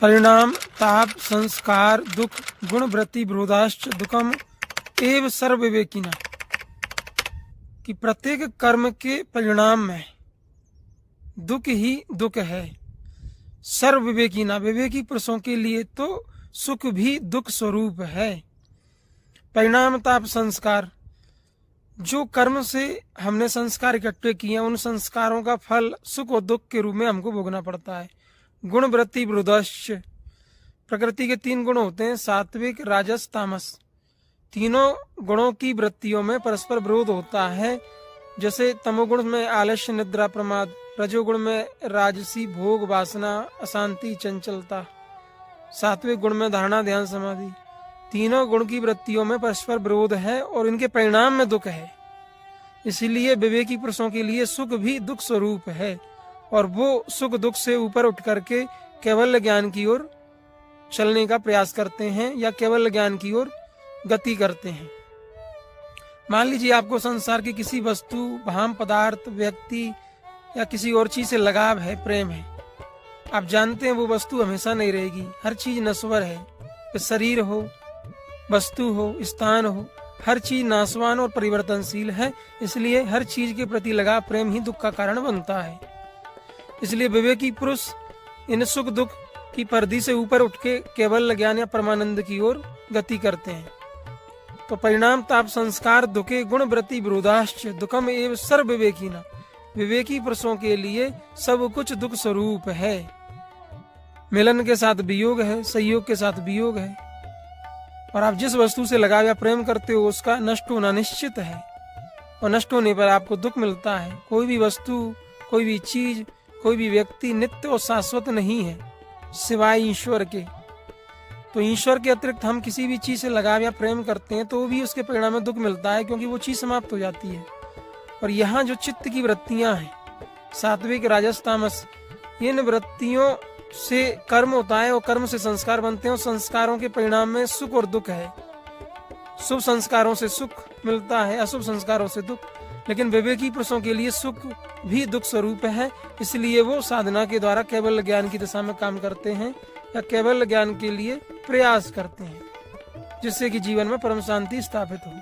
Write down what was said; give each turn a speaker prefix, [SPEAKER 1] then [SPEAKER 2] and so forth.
[SPEAKER 1] परिणाम ताप संस्कार दुख गुण वृत्ति विरोधाश्च दुखम एव सर्व विवेकिना, कि प्रत्येक कर्म के परिणाम में दुख ही दुख है। सर्व विवेकिना, विवेकी पुरुषों के लिए तो सुख भी दुख स्वरूप है। परिणाम ताप संस्कार, जो कर्म से हमने संस्कार इकट्ठे किए उन संस्कारों का फल सुख और दुख के रूप में हमको भोगना पड़ता है। गुण वृत्ति विरोधाश्च, प्रकृति के 3 गुण होते हैं, सात्विक राजस तामस। तीनों गुणों की वृत्तियों में परस्पर विरोध होता है। जैसे तमोगुण में आलस्य निद्रा प्रमाद, रजोगुण में राजसी भोग वासना अशांति चंचलता, सात्विक गुण में धारणा ध्यान समाधि। तीनों गुण की वृत्तियों में परस्पर विरोध है और इनके परिणाम में दुख है। इसलिए विवेकी पुरुषों के लिए सुख भी दुख स्वरूप है और वो सुख दुख से ऊपर उठ करके केवल ज्ञान की ओर चलने का प्रयास करते हैं या केवल ज्ञान की ओर गति करते हैं। मान लीजिए आपको संसार की किसी वस्तु भाम पदार्थ व्यक्ति या किसी और चीज से लगाव है, प्रेम है। आप जानते हैं वो वस्तु हमेशा नहीं रहेगी, हर चीज नश्वर है। शरीर हो, वस्तु हो, स्थान हो, हर चीज नाशवान और परिवर्तनशील है। इसलिए हर चीज के प्रति लगाव प्रेम ही दुख का कारण बनता है। इसलिए विवेकी पुरुष इन सुख दुख की परिधि से ऊपर उठ के केवल ज्ञान या परमानंद की ओर गति करते हैं। तो परिणाम ताप संस्कार दुखे गुण वृत्ति विरोधाश्च दुखम एव सर्व विवेकिना, विवेकी पुरुषों के लिए सब कुछ दुख स्वरूप है। मिलन के साथ वियोग है, संयोग के साथ वियोग है। और आप जिस वस्तु से लगाव या प्रेम करते हो उसका नष्ट होना निश्चित है और नष्ट होने पर आपको दुख मिलता है। कोई भी वस्तु, कोई भी चीज, कोई भी व्यक्ति नित्य और शाश्वत नहीं है सिवाय ईश्वर के। तो ईश्वर के अतिरिक्त हम किसी भी चीज से लगाव या प्रेम करते हैं तो भी उसके परिणाम में दुख मिलता है, क्योंकि वो चीज समाप्त हो जाती है। और यहाँ जो चित्त की वृत्तियां हैं, सात्विक राजस तामस, इन वृत्तियों से कर्म होता है और कर्म से संस्कार बनते हैं और संस्कारों के परिणाम में सुख और दुख है। शुभ संस्कारों से सुख मिलता है, अशुभ संस्कारों से दुख। लेकिन विवेकी पुरुषों के लिए सुख भी दुख स्वरूप है। इसलिए वो साधना के द्वारा केवल ज्ञान की दिशा में काम करते हैं या केवल ज्ञान के लिए प्रयास करते हैं, जिससे कि जीवन में परम शांति स्थापित हो।